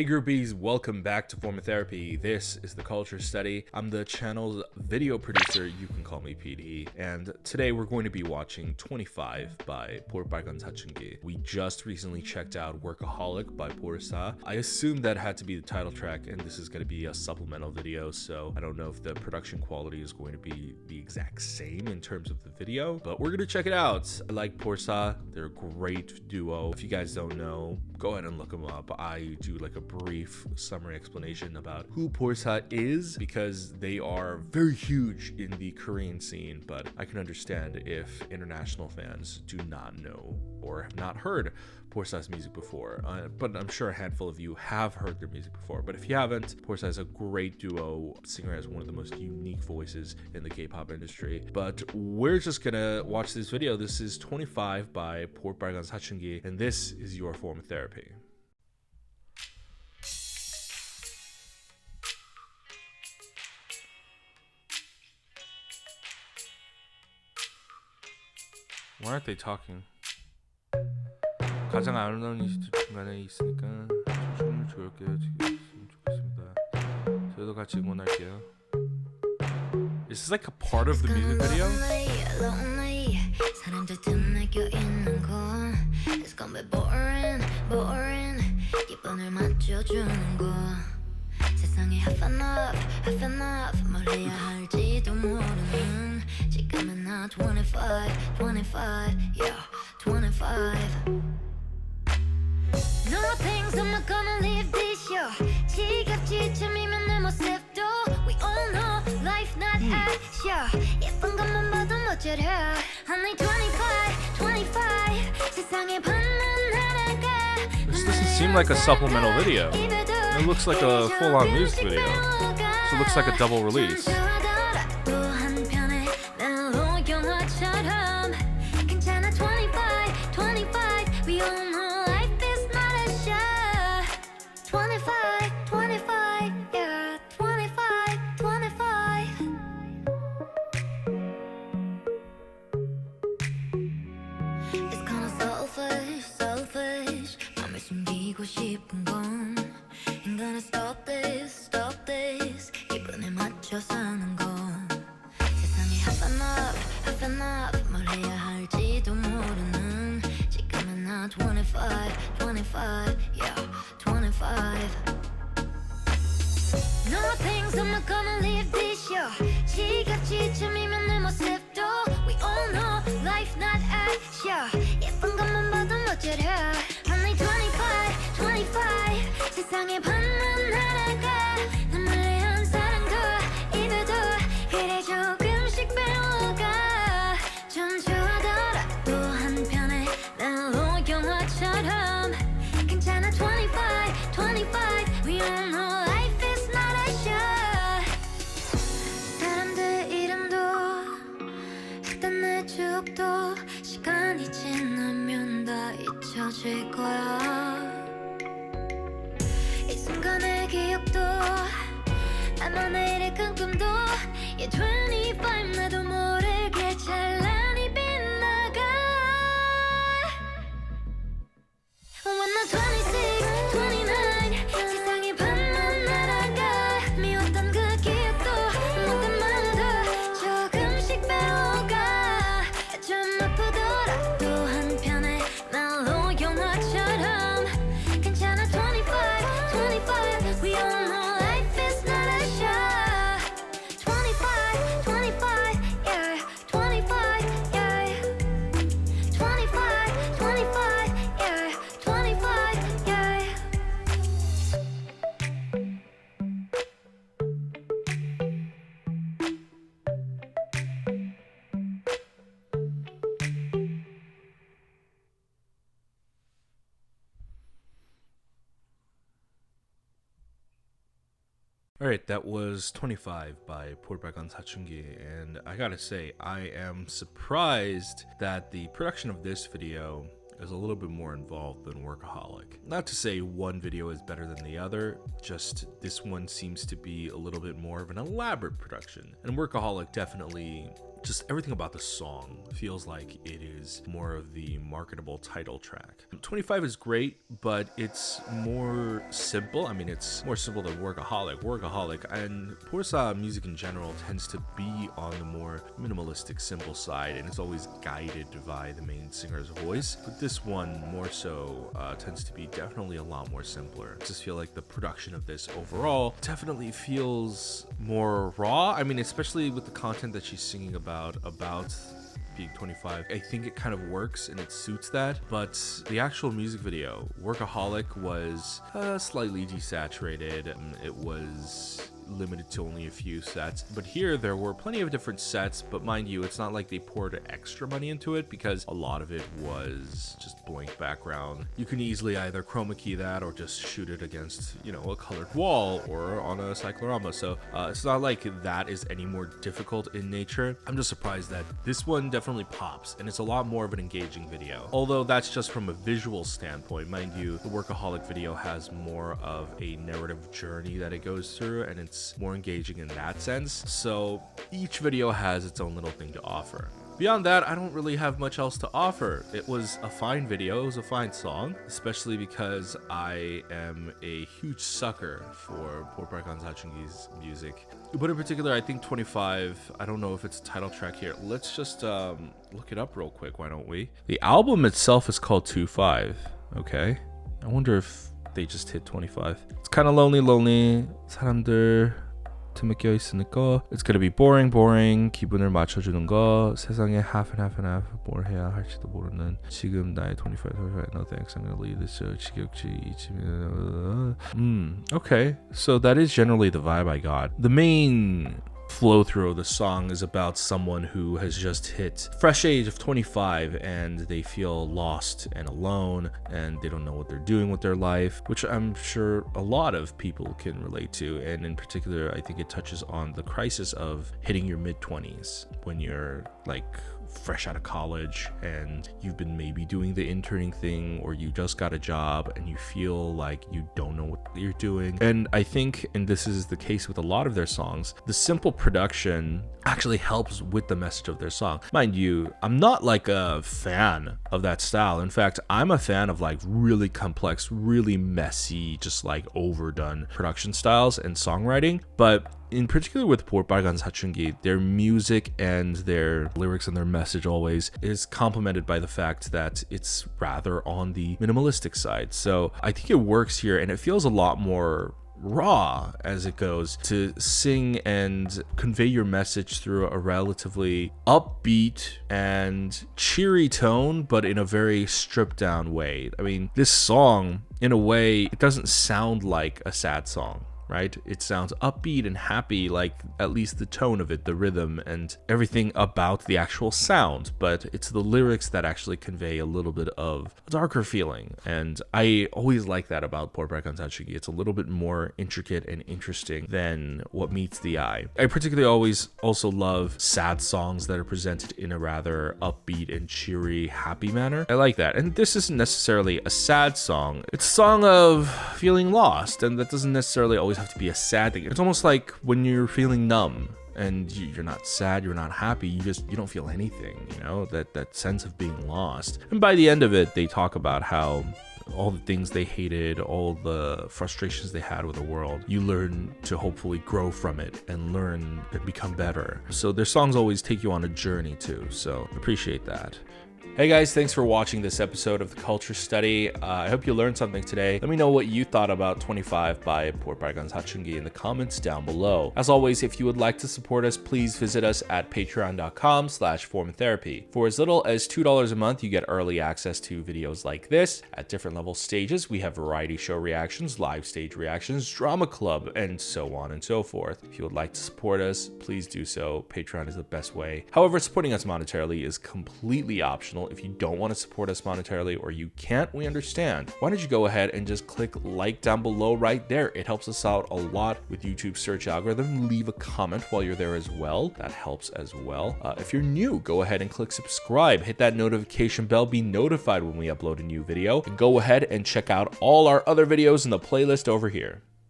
groupies, welcome back to Form of Therapy. This is the Culture Study. I'm the channel's video producer, you can call me PD, and today we're going to be watching 25 by 볼빨간사춘기. We just recently checked out Workaholic by 볼사. I assumed that had to be the title track, and this is going to be a supplemental video, so I don't know if the production quality is going to be the exact same in terms of the video, but we're going to check it out. I like 볼사, they're a great duo. If you guys don't know, go ahead and look them up. I do like a brief summary explanation about who 볼사 is because they are very huge in the Korean scene, but I can understand if international fans do not know or have not heard 볼사's music before, but I'm sure a handful of you have heard their music before. But if you haven't, 볼사 is a great duo. Singer has one of the most unique voices in the K-pop industry. But we're just gonna watch this video. This is 25 by 볼빨간사춘기, and this is your form of therapy. Why aren't they talking? 가장 아름다운 이시트 중간에 있으니까 춤을 즐겁게 즐겼으면 좋겠습니다. 저희도 같이 응원할게요. Is this like a part of the music video? 사람들 틈에 껴있는 거 It's gonna be boring, boring 기분을 맞춰주는 거 세상에 half enough 뭘 해야 할지도 모르는 지금은 나 25, yeah, 25 Nothing's not gonna leave this year 지겹지쯤이면 내 모습도 We all know life not as yeah 예쁜 것만 봐도 멋져라 Only 25 세상에 반만 날아가 This doesn't seem like a supplemental video. It looks like a full-on music video. So it looks like a double release. We all know life is not a show 25, yeah 25 It's kinda selfish 맘을 숨기고 싶은 건 Ain't gonna stop this 기분에 맞춰 사는 건 세상에 half enough 뭘 해야 할지도 모르는 지금은 나 25, yeah 25 Nothing's not gonna leave this year 지겹지쯤이면 내 모습도 We all know life not as yeah 예쁜 것만 봐도 멋져라 Only 25 세상에 반만 날아가 눈물 내온 사랑도 이별도 그래 조금씩 배워가 좀 좋아하더라도 한편의 멜로 영화처럼 괜찮아 25 We all know life is not a show 사람들 이름도 했던 내 추억도 시간이 지나면 다 잊혀질 거야 이 순간의 기억도 아마 내일의 큰 꿈도 Yeah 25 나도 모르게 찬란히 빛나가 When I'm 26, 29 세상이 반만 날아가 미웠던 그 기억도 뭐든 많아도 조금씩 배워가 좀 아프더라도 한편의 멜로 영화처럼 괜찮아 25 We all know life is not a show 25 yeah 25 yeah 25 yeah 25 yeah Alright, that was 25 by 볼빨간사춘기, and I gotta say, I am surprised that the production of this video is a little bit more involved than Workaholic. Not to say one video is better than the other, just this one seems to be a little bit more of an elaborate production, and Workaholic definitely just everything about the song feels like it is more of the marketable title track. 25 is great, but it's more simple. I mean, it's more simple than Workaholic, and Porsa music in general tends to be on the more minimalistic, simple side, and it's always guided by the main singer's voice. But this one more so tends to be definitely a lot more simpler. I just feel like the production of this overall definitely feels more raw. I mean, especially with the content that she's singing about being 25. I think it kind of works and it suits that, but the actual music video, Workaholic, was slightly desaturated. It was limited to only a few sets, but here there were plenty of different sets. But mind you, it's not like they poured extra money into it, because a lot of it was just blank background. You can easily either chroma key that or just shoot it against, you know, a colored wall or on a cyclorama. So it's not like that is any more difficult in nature. I'm just surprised that this one definitely pops, and it's a lot more of an engaging video, although that's just from a visual standpoint. Mind you, the Workaholic video has more of a narrative journey that it goes through, and it's more engaging in that sense. So each video has its own little thing to offer. Beyond that, I don't really have much else to offer. It was a fine video, it was a fine song, especially because I am a huge sucker for 볼빨간사춘기's music. But in particular, I think 25, I don't know if it's a title track here. Let's just look it up real quick, why don't we? The album itself is called 25, okay? I wonder if they just hit 25. It's kind of lonely. 사람들 틈에 껴 있으니까. It's gonna be boring. 기분을 맞춰주는 거. 세상에 half and half. 뭘 해야 할지도 모르는. 지금 나의 25. No thanks. I'm gonna leave this. 지겹지. Okay. So that is generally the vibe I got. The main flow through of the song is about someone who has just hit fresh age of 25, and they feel lost and alone, and they don't know what they're doing with their life, which I'm sure a lot of people can relate to. And in particular, I think it touches on the crisis of hitting your mid-20s when you're like fresh out of college and you've been maybe doing the interning thing, or you just got a job and you feel like you don't know what you're doing. And I think, and this is the case with a lot of their songs, the simple production actually helps with the message of their song. Mind you, I'm not like a fan of that style. In fact, I'm a fan of like really complex, really messy, just like overdone production styles and songwriting. But in particular with 볼빨간사춘기, their music and their lyrics and their message always is complemented by the fact that it's rather on the minimalistic side. So I think it works here, and it feels a lot more raw as it goes to sing and convey your message through a relatively upbeat and cheery tone, but in a very stripped down way. I mean, this song, in a way, it doesn't sound like a sad song, right? It sounds upbeat and happy, like at least the tone of it, the rhythm, and everything about the actual sound. But it's the lyrics that actually convey a little bit of a darker feeling. And I always like that about 볼빨간사춘기. It's a little bit more intricate and interesting than what meets the eye. I particularly always also love sad songs that are presented in a rather upbeat and cheery, happy manner. I like that. And this isn't necessarily a sad song. It's a song of feeling lost, and that doesn't necessarily always have to be a sad thing. It's almost like when you're feeling numb and you're not sad, you're not happy, you don't feel anything, you know, that sense of being lost. And by the end of it, they talk about how all the things they hated, all the frustrations they had with the world, you learn to hopefully grow from it and learn and become better. So their songs always take you on a journey too, so appreciate that. Hey guys, thanks for watching this episode of the Culture Study. I hope you learned something today. Let me know what you thought about 25 by 볼빨간사춘기 in the comments down below. As always, if you would like to support us, please visit us at patreon.com/formatherapy. For as little as $2 a month, you get early access to videos like this. At different level stages, we have variety show reactions, live stage reactions, drama club, and so on and so forth. If you would like to support us, please do so. Patreon is the best way. However, supporting us monetarily is completely optional. If you don't want to support us monetarily, or you can't, we understand. Why don't you go ahead and just click like down below right there. It helps us out a lot with YouTube's search algorithm. Leave a comment while you're there as well. That helps as well. If you're new, go ahead and click subscribe. Hit that notification bell. Be notified when we upload a new video. And go ahead and check out all our other videos in the playlist over here.